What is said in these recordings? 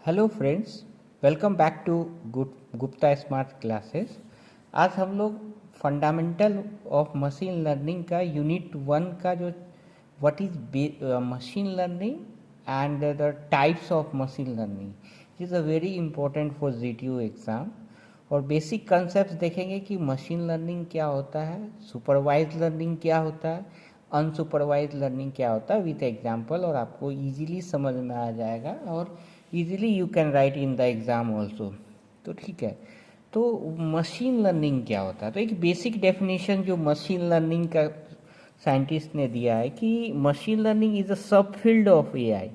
Hello friends, welcome back to Gupta smart classes. आज हम लोग फंडामेंटल ऑफ मशीन लर्निंग का यूनिट 1 का जो what is machine learning and the types of machine learning is a very important for GTU exam. और basic concept देखेंगे कि machine learning क्या होता है, सुपरवाइज लर्निंग क्या होता है, अनसुपरवाइज लर्निंग क्या होता है विथ एग्जाम्पल, और आपको इजीली समझ में आ जाएगा और easily you can write in the exam also. तो ठीक है, तो मशीन लर्निंग क्या होता है? तो एक बेसिक डेफिनेशन जो मशीन लर्निंग का साइंटिस्ट ने दिया है कि मशीन लर्निंग इज़ अ सब फील्ड ऑफ एआई।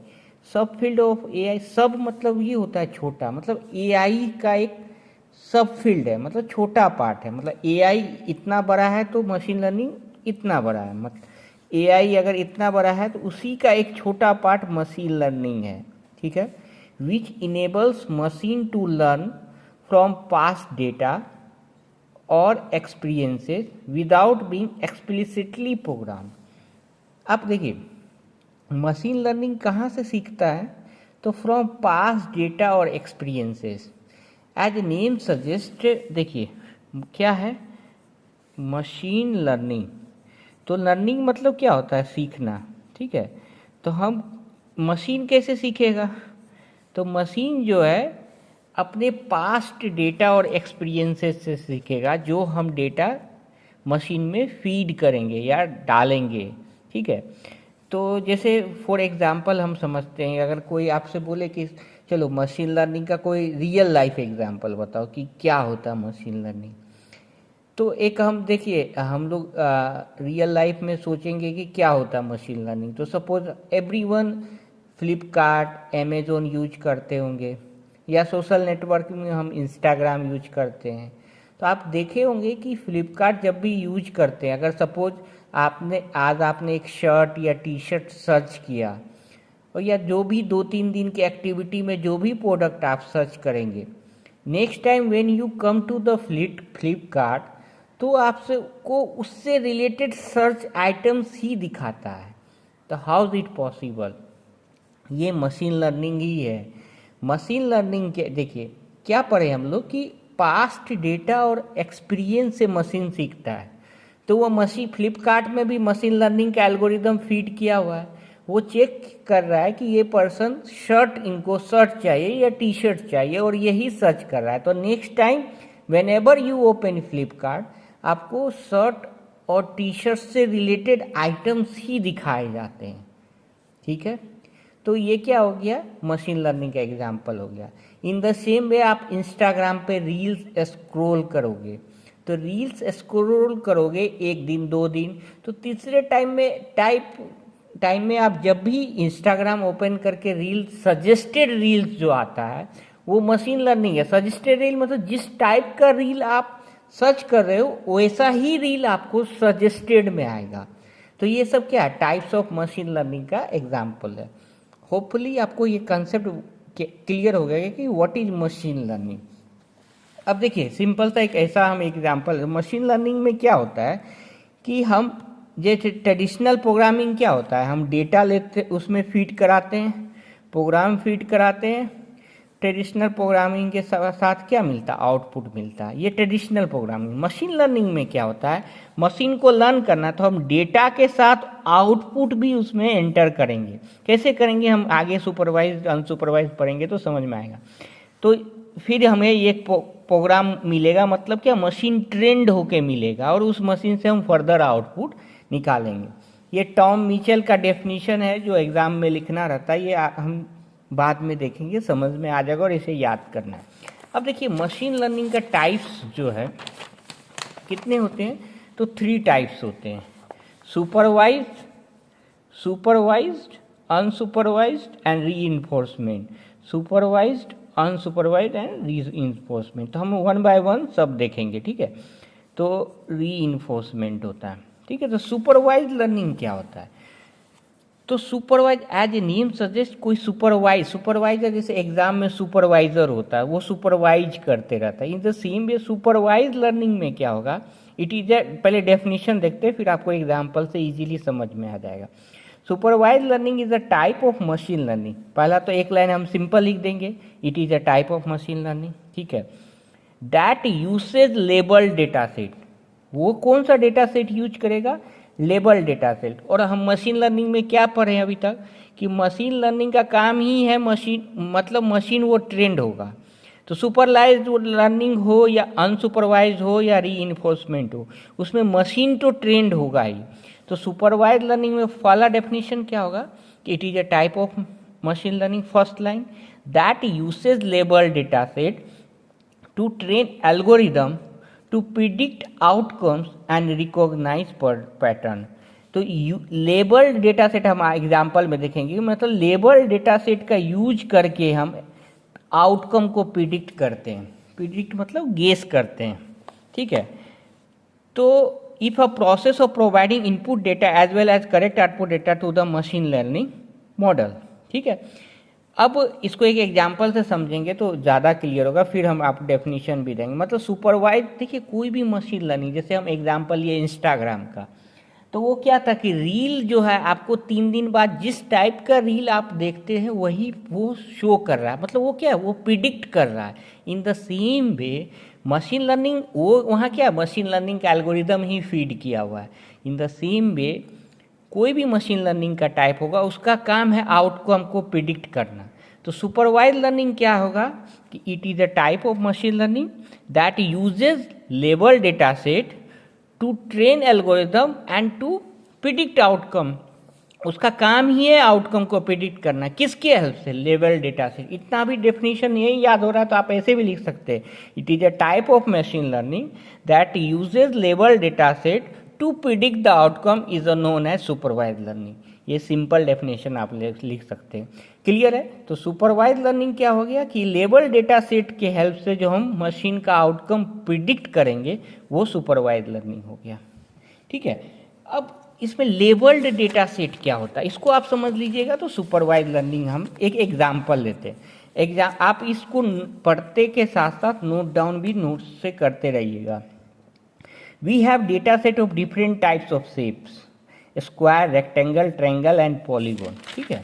सब फील्ड ऑफ एआई, सब मतलब ये होता है छोटा, मतलब एआई का एक सब फील्ड है, मतलब छोटा पार्ट है। मतलब एआई इतना बड़ा है तो मशीन लर्निंग इतना बड़ा है। मतलब एआई अगर इतना बड़ा है तो उसी का एक छोटा पार्ट मशीन लर्निंग है। ठीक है, which enables machine to learn from past data or experiences without being explicitly programmed। अब देखिए, मशीन लर्निंग कहाँ से सीखता है? तो फ्रॉम पास्ट डेटा और एक्सपीरियंसेस। एज नेम सजेस्ट, देखिए क्या है मशीन लर्निंग। तो लर्निंग मतलब क्या होता है? सीखना। ठीक है, तो हम मशीन कैसे सीखेगा? तो मशीन जो है अपने पास्ट डेटा और एक्सपीरियंसेस से सीखेगा, जो हम डेटा मशीन में फीड करेंगे या डालेंगे। ठीक है, तो जैसे फॉर एग्जांपल हम समझते हैं, अगर कोई आपसे बोले कि चलो मशीन लर्निंग का कोई रियल लाइफ एग्जांपल बताओ कि क्या होता है मशीन लर्निंग। तो एक हम देखिए, हम लोग रियल लाइफ में सोचेंगे कि क्या होता है मशीन लर्निंग। तो suppose everyone Flipkart Amazon use करते होंगे, या सोशल नेटवर्क में हम इंस्टाग्राम यूज करते हैं। तो आप देखे होंगे कि फ्लिपकार्ट जब भी यूज करते हैं, अगर सपोज आपने एक शर्ट या टी शर्ट सर्च किया, और या जो भी 2-3 दिन की एक्टिविटी में जो भी प्रोडक्ट आप सर्च करेंगे, next time when you come to the Flipkart, तो आपसे को उससे रिलेटेड सर्च आइटम्स ही दिखाता है। तो हाउ इज इट पॉसिबल? ये मशीन लर्निंग ही है। मशीन लर्निंग के देखिए क्या पढ़े हम लोग कि पास्ट डेटा और एक्सपीरियंस से मशीन सीखता है। तो वो मशीन फ्लिपकार्ट में भी मशीन लर्निंग का एल्गोरिदम फीड किया हुआ है। वो चेक कर रहा है कि ये पर्सन इनको शर्ट चाहिए या टी शर्ट चाहिए, और यही सर्च कर रहा है। तो next time when ever you open Flipkart, आपको शर्ट और टी शर्ट से रिलेटेड आइटम्स ही दिखाए जाते हैं। ठीक है, तो ये क्या हो गया? मशीन लर्निंग का एग्जाम्पल हो गया। इन द सेम वे आप इंस्टाग्राम पे रील्स स्क्रॉल करोगे, तो रील्स स्क्रॉल करोगे 1 दिन 2 दिन, तो तीसरे टाइम में आप जब भी इंस्टाग्राम ओपन करके रील्स, सजेस्टेड रील्स जो आता है वो मशीन लर्निंग है। सजेस्टेड रील मतलब जिस टाइप का रील आप सर्च कर रहे हो वैसा ही रील आपको सजेस्टेड में आएगा। तो ये सब क्या है? टाइप्स ऑफ मशीन लर्निंग का एग्जाम्पल है। होपफुली आपको ये कंसेप्ट क्लियर हो गया कि व्हाट इज मशीन लर्निंग। अब देखिए सिंपल सा एक ऐसा हम एग्जांपल, मशीन लर्निंग में क्या होता है कि हम जैसे ट्रेडिशनल प्रोग्रामिंग क्या होता है, हम डेटा लेते उसमें फीड कराते हैं, प्रोग्राम फीड कराते हैं। ट्रेडिशनल प्रोग्रामिंग के साथ क्या मिलता है? आउटपुट मिलता है। ये ट्रेडिशनल प्रोग्रामिंग। मशीन लर्निंग में क्या होता है? मशीन को लर्न करना, तो हम डेटा के साथ आउटपुट भी उसमें एंटर करेंगे। कैसे करेंगे? हम आगे सुपरवाइज अनसुपरवाइज पढ़ेंगे तो समझ में आएगा। तो फिर हमें एक प्रोग्राम मिलेगा, मतलब क्या? मशीन ट्रेंड होके मिलेगा, और उस मशीन से हम फर्दर आउटपुट निकालेंगे। ये टॉम मिचेल का डेफिनेशन है जो एग्जाम में लिखना रहता है। ये हम बाद में देखेंगे, समझ में आ जाएगा, और इसे याद करना है। अब देखिए मशीन लर्निंग का टाइप्स जो है कितने होते हैं? तो 3 टाइप्स होते हैं: supervised, supervised, unsupervised and reinforcement. Supervised, unsupervised and reinforcement. तो हम 1 बाय 1 सब देखेंगे। ठीक है, तो रीइंफोर्समेंट होता है। ठीक है, तो सुपरवाइज लर्निंग क्या होता है? तो supervise as a name suggest, कोई सुपरवाइजर जैसे एग्जाम में सुपरवाइजर होता है, वो सुपरवाइज करते रहता है। In the same way supervise learning में क्या होगा? इट इज ए, पहले डेफिनेशन देखते हैं फिर आपको एग्जाम्पल से इजीली समझ में आ जाएगा। Supervise learning is a type of machine learning. पहला तो एक लाइन हम सिंपल लिख देंगे, it is a type of machine learning, ठीक है, that uses label data set. वो कौन सा डेटा सेट यूज करेगा? Label data set. और हम मशीन लर्निंग में क्या पढ़े अभी तक कि मशीन लर्निंग का काम ही है मशीन वो ट्रेंड होगा। तो सुपरवाइज लर्निंग हो या अनसुपरवाइज हो या रीइंफोर्समेंट हो, उसमें मशीन तो ट्रेंड होगा ही। तो सुपरवाइज लर्निंग में पहला डेफिनेशन क्या होगा कि it is a type of machine learning, first line, that uses label data set to train algorithm to predict outcomes and recognise pattern. तो लेबल डेटा सेट हम एग्जाम्पल में देखेंगे, मतलब लेबल डेटा सेट का use करके हम outcome को predict करते हैं। प्रिडिक्ट मतलब गेस करते हैं, ठीक है। तो if a process of providing input data as well as correct output data to the machine learning model, ठीक है। अब इसको एक एग्जांपल से समझेंगे तो ज़्यादा क्लियर होगा, फिर हम आप डेफिनेशन भी देंगे। मतलब सुपरवाइज, देखिए कोई भी मशीन लर्निंग, जैसे हम एग्जांपल लिए इंस्टाग्राम का, तो वो क्या था कि रील जो है आपको 3 दिन बाद जिस टाइप का रील आप देखते हैं वही वो शो कर रहा है, मतलब वो क्या है, वो प्रिडिक्ट कर रहा है। In the same way machine learning, वो वहाँ क्या मशीन लर्निंग का एल्गोरिदम ही फीड किया हुआ है। इन द सेम वे कोई भी मशीन लर्निंग का टाइप होगा उसका काम है आउटकम को प्रिडिक्ट करना। तो सुपरवाइज लर्निंग क्या होगा कि it is a type of machine learning that uses label data set to train algorithm and to predict outcome. उसका काम ही है आउटकम को प्रिडिक्ट करना, किसके हेल्प से? Label data set. इतना भी डेफिनेशन यही याद हो रहा है तो आप ऐसे भी लिख सकते हैं, it is a type of machine learning that uses label data set to predict the outcome is known as supervise learning. ये सिंपल डेफिनेशन आप लिख सकते हैं, क्लियर है। तो सुपरवाइज लर्निंग क्या हो गया कि लेबल डेटा सेट के हेल्प से जो हम मशीन का आउटकम प्रिडिक्ट करेंगे वो सुपरवाइज लर्निंग हो गया, ठीक है। अब इसमें लेबल्ड डेटा सेट क्या होता है इसको आप समझ लीजिएगा। तो सुपरवाइज लर्निंग हम एक एग्जाम्पल लेते हैं, आप इसको पढ़ते के साथ साथ नोट डाउन भी नोट्स से करते रहिएगा। We have data set of different types of shapes, square, rectangle, triangle and polygon, ठीक है।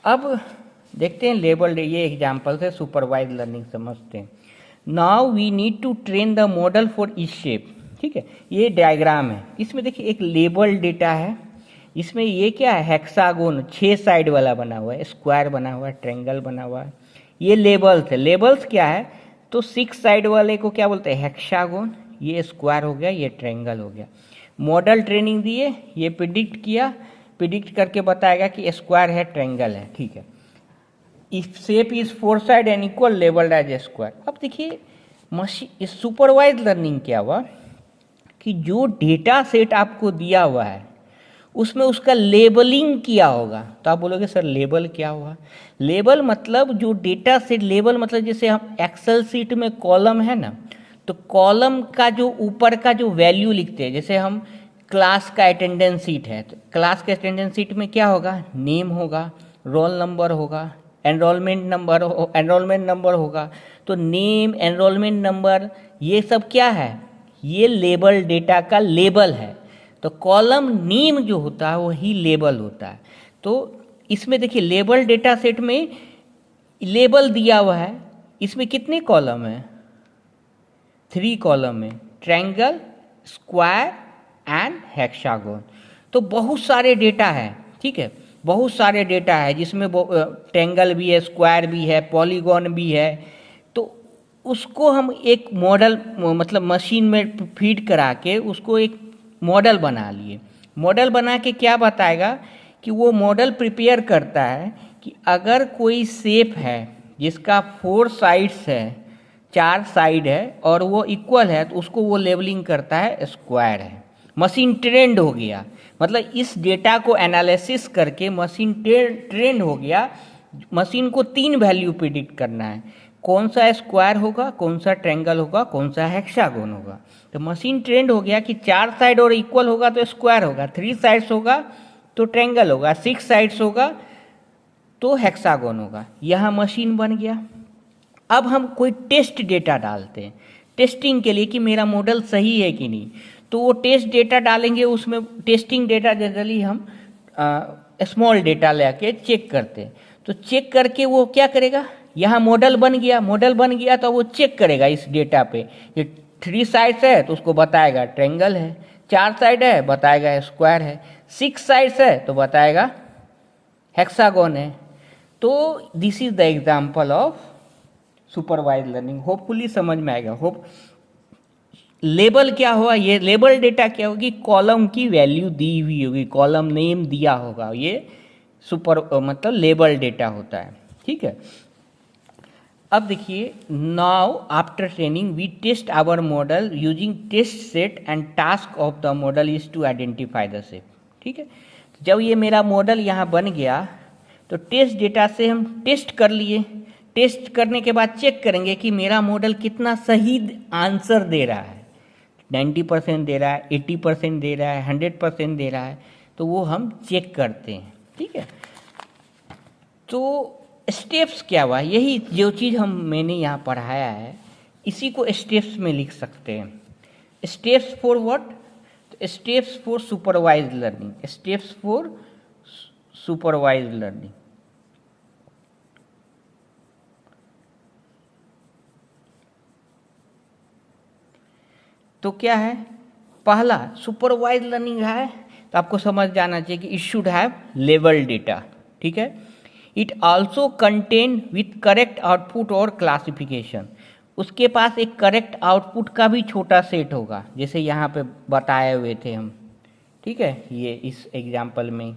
अब देखते हैं लेबल्ड, ये एग्जाम्पल से सुपरवाइज लर्निंग समझते हैं। Now we need to train the model for each shape, ठीक है। ये डायग्राम है, इसमें देखिए एक लेबल डेटा है, इसमें ये क्या है, हेक्सागोन 6 साइड वाला बना हुआ है, स्क्वायर बना हुआ है, ट्रायंगल बना हुआ है। ये लेबल्स है। लेबल्स क्या है तो 6 साइड वाले को क्या बोलते हैं, हेक्सागोन। ये स्क्वायर हो गया, ये ट्रायंगल हो गया। मॉडल ट्रेनिंग दिए, ये प्रिडिक्ट किया, प्रिडिक्ट करके बताएगा कि स्क्वायर है, ट्रायंगल है, ठीक है। If shape is 4 side and equal labelled as a square. अब देखिए मशीन सुपरवाइज लर्निंग क्या हुआ कि जो डेटा सेट आपको दिया हुआ है उसमें उसका लेबलिंग किया होगा। तो आप बोलोगे सर लेबल क्या हुआ? लेबल मतलब जो डेटा सेट, लेबल मतलब जैसे हम एक्सेल सीट में कॉलम है ना, तो कॉलम का जो ऊपर का जो वैल्यू लिखते हैं, जैसे हम क्लास का अटेंडेंस सीट है तो क्लास के अटेंडेंस सीट में क्या होगा, नेम होगा, रोल नंबर होगा, एनरोलमेंट नंबर होगा। तो नेम, एनरोलमेंट नंबर, ये सब क्या है, ये लेबल डेटा का लेबल है। तो कॉलम नेम जो होता है वही लेबल होता है। तो इसमें देखिए लेबल डेटा सेट में लेबल दिया हुआ है, इसमें कितने कॉलम है, 3 कॉलम है, ट्रायंगल, स्क्वायर एंड हेक्सागोन। तो बहुत सारे डेटा है, ठीक है, बहुत सारे डेटा है जिसमें ट्रायंगल भी है, स्क्वायर भी है, पॉलीगॉन भी है। तो उसको हम एक मॉडल मतलब मशीन में फीड करा के उसको एक मॉडल बना लिए। मॉडल बना के क्या बताएगा कि वो मॉडल प्रिपेयर करता है कि अगर कोई शेप है जिसका 4 साइड्स है, 4 साइड है और वो इक्वल है, तो उसको वो लेबलिंग करता है स्क्वायर है। मशीन ट्रेंड हो गया, मतलब इस डेटा को एनालिसिस करके मशीन ट्रेंड हो गया। मशीन को 3 वैल्यू प्रिडिक्ट करना है, कौन सा स्क्वायर होगा, कौन सा ट्रायंगल होगा, कौन सा हेक्सागोन होगा। तो मशीन ट्रेंड हो गया कि 4 साइड और इक्वल होगा तो स्क्वायर होगा, 3 साइड्स होगा तो ट्रायंगल होगा, 6 साइड्स होगा तो हेक्सागोन होगा। यहाँ मशीन बन गया। अब हम कोई टेस्ट डेटा डालते हैं टेस्टिंग के लिए कि मेरा मॉडल सही है कि नहीं। तो वो टेस्ट डेटा डालेंगे, उसमें टेस्टिंग डेटा जनरली हम स्मॉल डेटा लेके चेक करते हैं। तो चेक करके वो क्या करेगा, यहाँ मॉडल बन गया तो वो चेक करेगा इस डेटा पे। ये 3 साइड्स है तो उसको बताएगा ट्रायंगल है, 4 साइड है बताएगा स्क्वायर है, 6 साइड्स है तो बताएगा हेक्सागोन है। तो this is the example of supervise learning. Hopefully समझ में आएगा। होप लेबल क्या हुआ, ये लेबल डेटा क्या होगी, कॉलम की वैल्यू दी हुई होगी, कॉलम नेम दिया होगा, ये मतलब लेबल डेटा होता है। ठीक है, अब देखिए, now after training we test our model using test set and task of the model is to identify the shape. ठीक है, जब ये मेरा मॉडल यहाँ बन गया तो टेस्ट डेटा से हम टेस्ट कर लिए। टेस्ट करने के बाद चेक करेंगे कि मेरा मॉडल कितना सही आंसर दे रहा है, 90% दे रहा है, 80% दे रहा है, 100% दे रहा है, तो वो हम चेक करते हैं। ठीक है, तो स्टेप्स क्या हुआ, यही जो चीज़ मैंने यहाँ पढ़ाया है इसी को स्टेप्स में लिख सकते हैं। Steps for what, steps for supervise learning, steps for supervise learning. तो क्या है, पहला सुपरवाइज लर्निंग है तो आपको समझ जाना चाहिए कि it should have label data. ठीक है, it also contain with correct output और क्लासिफिकेशन। उसके पास एक करेक्ट आउटपुट का भी छोटा सेट होगा, जैसे यहाँ पे बताए हुए थे हम। ठीक है, ये इस एग्जाम्पल में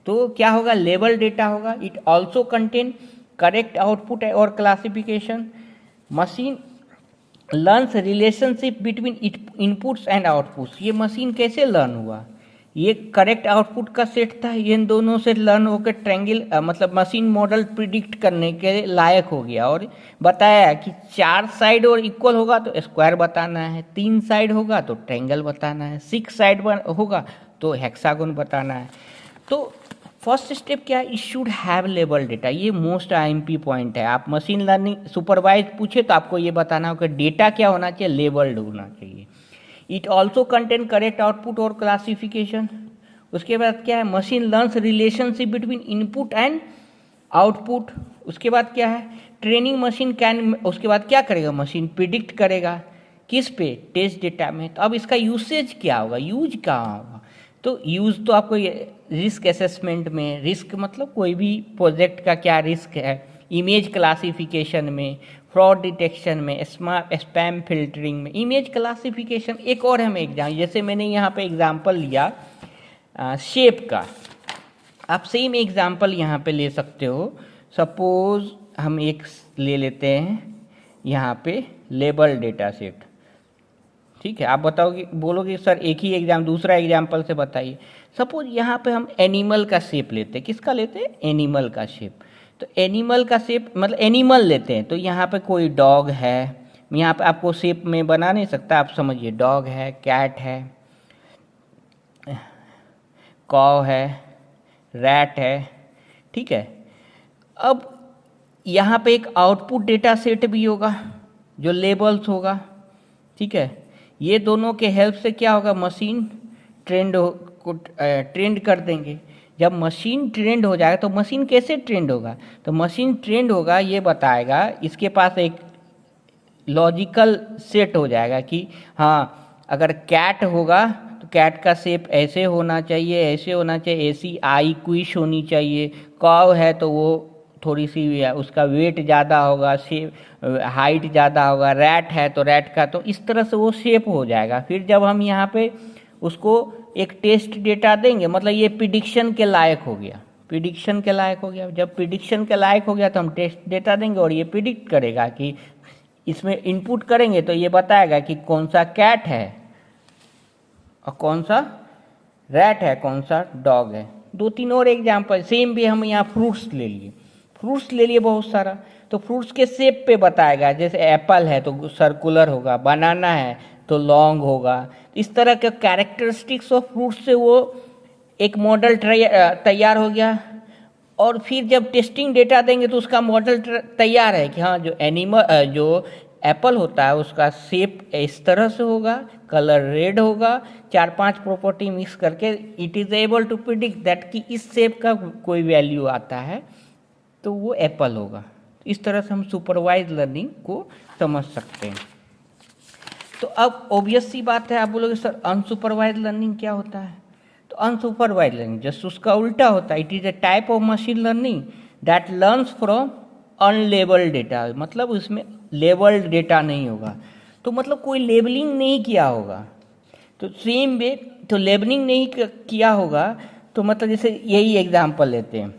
तो क्या होगा, लेबल डेटा होगा। It also contain correct output और classification. Machine learns relationship between inputs and outputs. ये मशीन कैसे लर्न हुआ, ये करेक्ट आउटपुट का सेट था, ये इन दोनों से लर्न होकर ट्रायंगल मतलब मशीन मॉडल प्रिडिक्ट करने के लायक हो गया। और बताया कि 4 साइड और इक्वल होगा तो स्क्वायर बताना है, 3 साइड होगा तो ट्रायंगल बताना है, 6 साइड होगा तो हेक्सागोन बताना है। तो फर्स्ट स्टेप क्या है, it should have label data. ये मोस्ट IMP पॉइंट है। आप मशीन लर्निंग सुपरवाइज पूछे तो आपको ये बताना होगा डेटा क्या होना चाहिए, लेबल्ड होना चाहिए। It also contain correct output और क्लासिफिकेशन। उसके बाद क्या है, machine learns relationship between input and output. उसके बाद क्या है, ट्रेनिंग मशीन कैन, उसके बाद क्या करेगा, मशीन प्रिडिक्ट करेगा किस पे, टेस्ट डेटा में। तो अब इसका यूसेज क्या होगा, यूज कहाँ होगा, तो यूज तो आपको रिस्क असेसमेंट में, रिस्क मतलब कोई भी प्रोजेक्ट का क्या रिस्क है, इमेज क्लासिफिकेशन में, फ्रॉड डिटेक्शन में, स्पैम फिल्टरिंग में, इमेज क्लासिफिकेशन। एक और हम एग्जाम, जैसे मैंने यहाँ पे एग्जांपल लिया शेप का, आप सेम एग्जांपल यहाँ पे ले सकते हो। सपोज हम एक ले लेते हैं यहाँ पे लेबल डेटा सेट। ठीक है, आप बताओगे, बोलोगे सर एक ही एग्जाम, दूसरा एग्जाम्पल से बताइए। सपोज यहाँ पे हम एनिमल का शेप लेते हैं, किसका लेते हैं, एनिमल का शेप। तो एनिमल का शेप मतलब एनिमल लेते हैं, तो यहाँ पे कोई डॉग है, यहाँ पे आपको शेप में बना नहीं सकता, आप समझिए डॉग है, कैट है, कॉव है, रैट है। ठीक है, अब यहाँ पे एक आउटपुट डेटा सेट भी होगा जो लेबल्स होगा। ठीक है, ये दोनों के हेल्प से क्या होगा, मशीन ट्रेंड कर देंगे। जब मशीन ट्रेंड हो जाएगा तो मशीन कैसे ट्रेंड होगा, तो मशीन ट्रेंड होगा ये बताएगा, इसके पास एक लॉजिकल सेट हो जाएगा कि हाँ अगर कैट होगा तो कैट का शेप ऐसे होना चाहिए, ऐसे होना चाहिए, ऐसी आई क्विश होनी चाहिए। कॉव है तो वो थोड़ी सी उसका वेट ज़्यादा होगा, शेप हाइट ज़्यादा होगा। रैट है तो रैट का तो इस तरह से वो शेप हो जाएगा। फिर जब हम यहाँ पे उसको एक टेस्ट डेटा देंगे, मतलब ये प्रिडिक्शन के लायक हो गया, प्रिडिक्शन के लायक हो गया। जब प्रिडिक्शन के लायक हो गया तो हम टेस्ट डेटा देंगे और ये प्रिडिक्ट करेगा कि इसमें इनपुट करेंगे तो ये बताएगा कि कौन सा कैट है और कौन सा रैट है, कौन सा डॉग है। 2-3 और एग्जाम्पल सेम भी हम यहाँ फ्रूट्स ले लिए, फ्रूट्स ले लिए बहुत सारा, तो फ्रूट्स के शेप पे बताएगा। जैसे एप्पल है तो सर्कुलर होगा, बनाना है तो लॉन्ग होगा। इस तरह के कैरेक्टरिस्टिक्स ऑफ फ्रूट्स से वो एक मॉडल तैयार हो गया। और फिर जब टेस्टिंग डेटा देंगे तो उसका मॉडल तैयार है कि हाँ जो एनिमल जो एप्पल होता है उसका शेप इस तरह से होगा, कलर रेड होगा, 4-5 प्रॉपर्टी मिक्स करके it is able to predict that कि इस शेप का कोई वैल्यू आता है तो वो एप्पल होगा। इस तरह से हम सुपरवाइज लर्निंग को समझ सकते हैं। तो अब ऑब्वियस सी बात है, आप बोलोगे सर अनसुपरवाइज लर्निंग क्या होता है? तो अनसुपरवाइज लर्निंग जस्ट उसका उल्टा होता है। It is a type of machine learning that learns from unlabelled data, मतलब उसमें लेबल्ड डेटा नहीं होगा, तो मतलब कोई लेबलिंग नहीं किया होगा। तो सेम वे, तो लेबलिंग नहीं किया होगा तो मतलब जैसे यही एग्जांपल लेते हैं,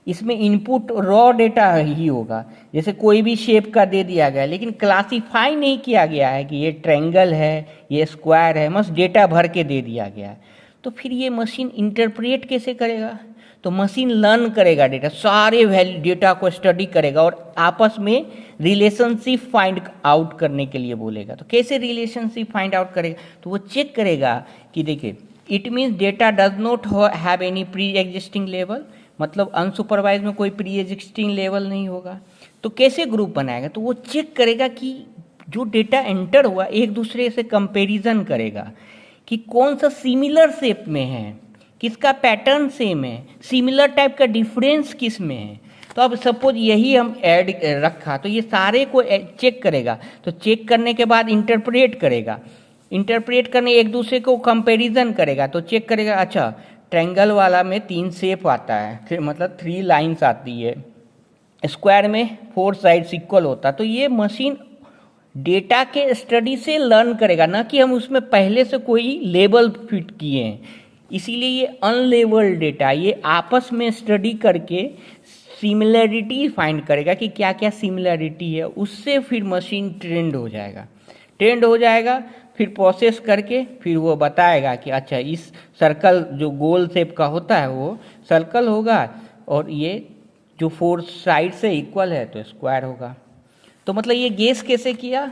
इसमें इनपुट रॉ डेटा ही होगा। जैसे कोई भी शेप का दे दिया गया लेकिन क्लासीफाई नहीं किया गया है कि ये ट्रायंगल है, ये स्क्वायर है, बस डेटा भर के दे दिया गया है, तो फिर ये मशीन इंटरप्रेट कैसे करेगा? तो मशीन लर्न करेगा डेटा, सारे वैल्यू डेटा को स्टडी करेगा और आपस में रिलेशनशिप फाइंड आउट करने के लिए बोलेगा। तो कैसे रिलेशनशिप फाइंड आउट करेगा? तो वो चेक करेगा कि देखिए it means data does not have any pre existing level, मतलब अनसुपरवाइज में कोई प्री एग्जिस्टिंग लेवल नहीं होगा। तो कैसे ग्रुप बनाएगा? तो वो चेक करेगा कि जो डेटा एंटर हुआ एक दूसरे से कंपैरिजन करेगा कि कौन सा सिमिलर शेप में है, किसका पैटर्न सेम है, सिमिलर टाइप का डिफरेंस किस में है। तो अब सपोज यही हम ऐड रखा तो ये सारे को चेक करेगा, तो चेक करने के बाद इंटरप्रेट करेगा, इंटरप्रेट करने एक दूसरे को कंपैरिजन करेगा, तो चेक करेगा अच्छा ट्रायंगल वाला में 3 शेप आता है, फिर मतलब 3 लाइंस आती है, स्क्वायर में 4 साइड्स इक्वल होता। तो ये मशीन डेटा के स्टडी से लर्न करेगा, ना कि हम उसमें पहले से कोई लेबल फिट किए हैं। इसीलिए ये अनलेबल्ड डेटा ये आपस में स्टडी करके सिमिलरिटी फाइंड करेगा कि क्या क्या सिमिलरिटी है, उससे फिर मशीन ट्रेंड हो जाएगा, फिर प्रोसेस करके फिर वो बताएगा कि अच्छा इस सर्कल जो गोल शेप का होता है वो सर्कल होगा और ये जो 4 साइड से इक्वल है तो स्क्वायर होगा। तो मतलब ये गेस कैसे किया?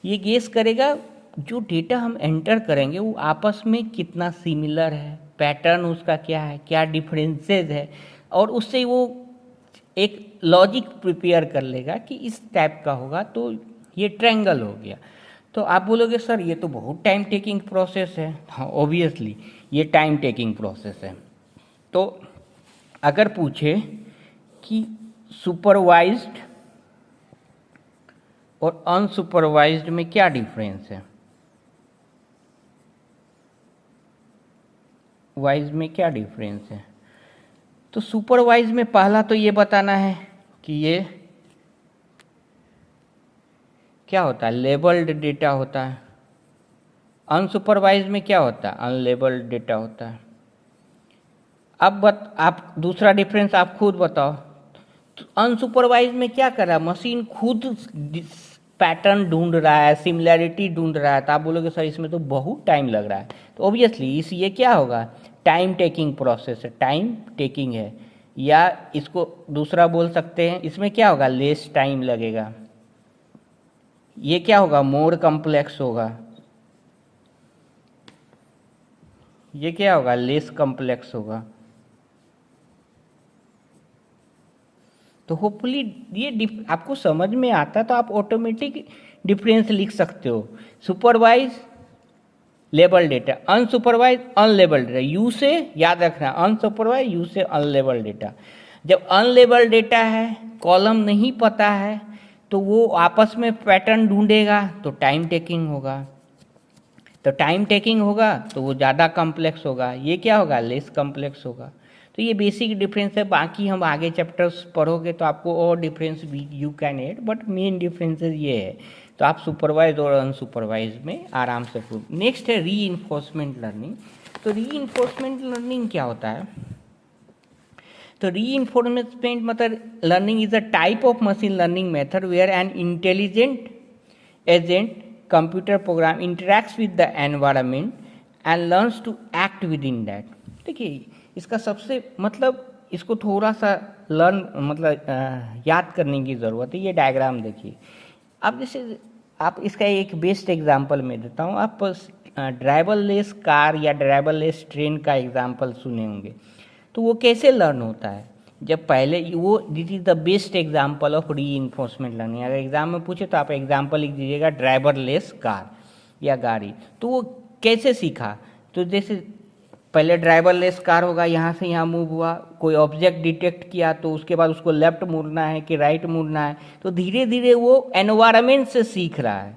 ये गेस करेगा जो डेटा हम एंटर करेंगे वो आपस में कितना सिमिलर है, पैटर्न उसका क्या है, क्या डिफरेंसेस है, और उससे वो एक लॉजिक प्रिपेयर कर लेगा कि इस टाइप का होगा तो ये ट्रायंगल हो गया। तो आप बोलोगे सर ये तो बहुत टाइम टेकिंग प्रोसेस है। हाँ ऑब्वियसली ये टाइम टेकिंग प्रोसेस है। तो अगर पूछे कि सुपरवाइज्ड और अनसुपरवाइज्ड में क्या डिफरेंस है, वाइज में क्या डिफरेंस है, तो सुपरवाइज में पहला तो ये बताना है कि ये क्या होता है, लेबल्ड डेटा होता है। अनसुपरवाइज में क्या होता है, अनलेबल्ड डेटा होता है। अब आप दूसरा डिफरेंस आप खुद बताओ। तो अनसुपरवाइज में क्या कर रहा है, मशीन खुद पैटर्न ढूंढ रहा है, सिमिलैरिटी ढूंढ रहा है, तो आप बोलोगे सर इसमें तो बहुत टाइम लग रहा है। तो ऑब्वियसली इस ये क्या होगा, टाइम टेकिंग प्रोसेस है, टाइम टेकिंग है, या इसको दूसरा बोल सकते हैं इसमें क्या होगा, लेस टाइम लगेगा। ये क्या होगा, मोर कॉम्प्लेक्स होगा। ये क्या होगा, लेस कॉम्प्लेक्स होगा। तो होपफुली ये आपको समझ में आता तो आप ऑटोमेटिक डिफरेंस लिख सकते हो। Supervise label data, unsupervise unlabel data. U से याद रखना, अनसुपरवाइज, यू से अनलेबल डेटा। जब अनलेबल डेटा है, कॉलम नहीं पता है, तो वो आपस में पैटर्न ढूंढेगा तो टाइम टेकिंग होगा। तो टाइम टेकिंग होगा तो वो ज़्यादा कॉम्प्लेक्स होगा। ये क्या होगा, लेस कॉम्प्लेक्स होगा। तो ये बेसिक डिफरेंस है। बाकी हम आगे चैप्टर्स पढ़ोगे तो आपको और डिफरेंस भी you can add, but main differences ये है। तो आप सुपरवाइज और अनसुपरवाइज में आराम से प्रूव। नेक्स्ट है रीइंफोर्समेंट लर्निंग। तो रीइंफोर्समेंट लर्निंग क्या होता है, तो रीइंफोर्समेंट मतलब learning is a type of machine learning method where an intelligent agent computer program interacts with the environment and learns to act within that. देखिए इसका सबसे मतलब इसको थोड़ा सा याद करने की ज़रूरत है। ये डायग्राम देखिए। अब जैसे आप इसका एक बेस्ट एग्जांपल मैं देता हूँ। आप ड्राइवरलेस कार या ड्राइवरलेस ट्रेन का एग्जांपल सुने होंगे। तो वो कैसे लर्न होता है, जब पहले वो this is the best example of reinforcement learning. अगर एग्जाम में पूछे तो आप एग्जांपल लिख दीजिएगा ड्राइवरलेस कार। या गाड़ी, तो वो कैसे सीखा? तो जैसे पहले ड्राइवरलेस कार होगा, यहाँ से यहाँ मूव हुआ, कोई ऑब्जेक्ट डिटेक्ट किया तो उसके बाद उसको लेफ्ट मुड़ना है कि राइट मुड़ना है, तो धीरे धीरे वो एनवायरनमेंट से सीख रहा है।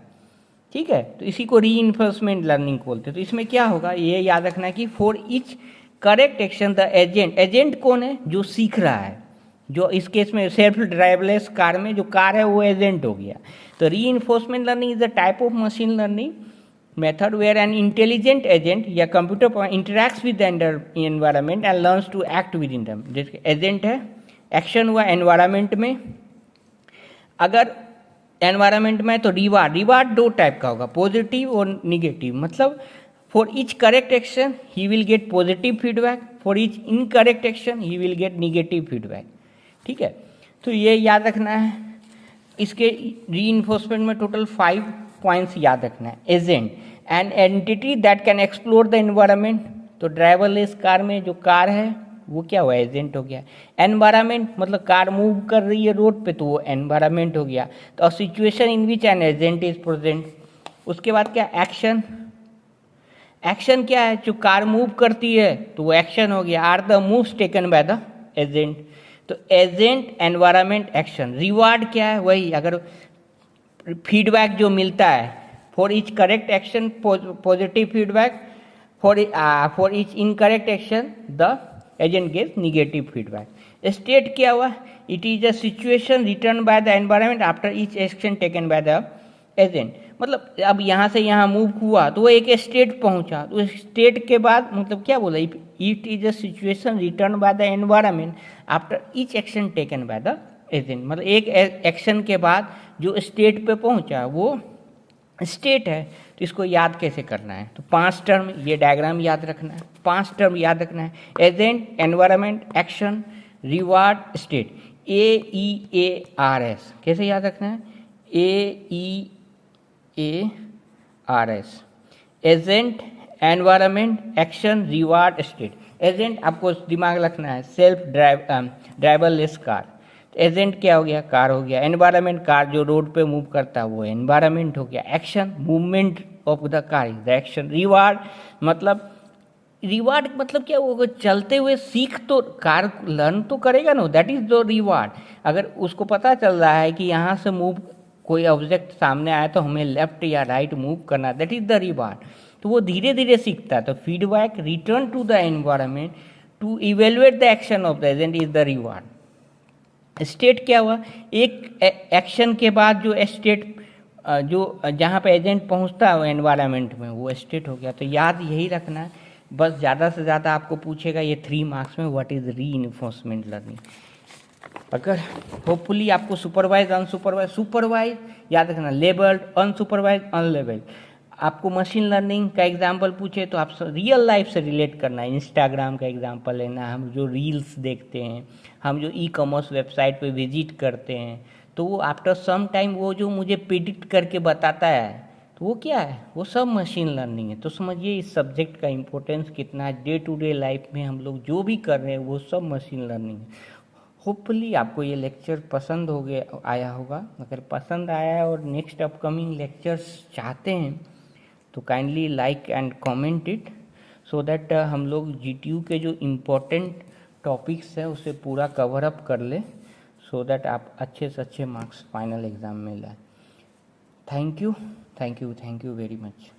ठीक है, तो इसी को रीइंफोर्समेंट लर्निंग बोलते हैं। तो इसमें क्या होगा, ये याद रखना है कि for each correct action the agent कौन है? जो सीख रहा है। जो इस केस में सेल्फ ड्राइवलेस कार में जो कार है वो एजेंट हो गया। तो reinforcement learning is the type of machine learning method where an intelligent agent या computer interacts with the environment and learns to act within them। जैसे एजेंट है, एक्शन हुआ एनवायरमेंट में, अगर एनवायरमेंट में तो रिवार्ड दो टाइप का होगा, पॉजिटिव और निगेटिव। मतलब for each correct action he will get positive feedback, for each incorrect action he will get negative feedback. ठीक है, तो ये याद रखना है। इसके रीइंफोर्समेंट में टोटल 5 पॉइंट्स याद रखना है। Agent, an entity that can explore the environment, तो ड्राइवरलेस कार में जो कार है वो क्या हुआ? एजेंट हो गया। एनवायरनमेंट मतलब कार मूव कर रही है रोड पे, तो वो एनवायरनमेंट हो गया। तो situation in which an agent is present. उसके बाद क्या? एक्शन। एक्शन क्या है? जो कार मूव करती है तो वो एक्शन हो गया। Are the moves taken by the agent, तो एजेंट, एनवायरनमेंट, एक्शन। रिवार्ड क्या है? वही, अगर फीडबैक जो मिलता है, for each correct action positive feedback, for each incorrect action the agent gets negative feedback. State क्या हुआ? It is a situation return by the environment after each action taken by the agent. मतलब अब यहाँ से यहाँ move हुआ तो वो एक स्टेट पहुँचा, तो स्टेट के बाद मतलब क्या बोला? It is a situation return by the environment after each action taken by the agent. मतलब एक एक्शन के बाद जो स्टेट पे पहुंचा वो स्टेट है। तो इसको याद कैसे करना है? तो 5 टर्म, ये डायग्राम याद रखना है। 5 टर्म याद रखना है, agent, environment, action, reward, state. AEARS कैसे याद रखना है? AEARS, agent, environment, action, reward, state. Agent आपको दिमाग रखना है, सेल्फ ड्राइवरलेस कार, एजेंट क्या हो गया? कार हो गया। एनवायरनमेंट, कार जो रोड पे मूव करता है वो एनवायरनमेंट हो गया। Action, movement of the car is the action. Reward मतलब क्या? वो चलते हुए सीख तो कार लर्न तो करेगा ना, दैट इज द रिवार्ड। अगर उसको पता चल रहा है कि यहाँ से मूव, कोई ऑब्जेक्ट सामने आया तो हमें लेफ्ट या राइट मूव करना, दैट इज द रिवार्ड। तो वो धीरे धीरे सीखता है। तो feedback return to the environment to evaluate the action of the agent is the reward. State क्या हुआ? एक एक्शन के बाद जो स्टेट, जो जहाँ पे एजेंट पहुँचता है एनवायरनमेंट में, वो स्टेट हो गया। तो याद यही रखना है बस। ज़्यादा से ज़्यादा आपको पूछेगा ये 3 मार्क्स में, व्हाट इज़ रीइंफोर्समेंट लर्निंग। अगर होपफुली आपको सुपरवाइज, सुपरवाइज याद रखना, लेबल्ड, अनसुपरवाइज, अनलेबल्ड। आपको मशीन लर्निंग का एग्जाम्पल पूछे तो आप रियल लाइफ से रिलेट करना है। इंस्टाग्राम का एग्जाम्पल लेना है, हम जो रील्स देखते हैं, हम जो ई-कॉमर्स वेबसाइट पे विजिट करते हैं, तो वो आफ्टर सम टाइम वो जो मुझे प्रिडिक्ट करके बताता है, तो वो क्या है? वो सब मशीन लर्निंग है। तो समझिए इस सब्जेक्ट का इम्पोर्टेंस कितना है। डे टू डे लाइफ में हम लोग जो भी कर रहे हैं वो सब मशीन लर्निंग है। होपफुली आपको ये लेक्चर पसंद हो गया, आया होगा। अगर पसंद आया है और नेक्स्ट अपकमिंग लेक्चर्स चाहते हैं तो kindly like and comment it, so that हम लोग GTU के जो इम्पोर्टेंट टॉपिक्स हैं उसे पूरा कवर अप कर ले, सो दैट आप अच्छे से अच्छे मार्क्स फाइनल एग्ज़ाम में लाएं। Thank you very much.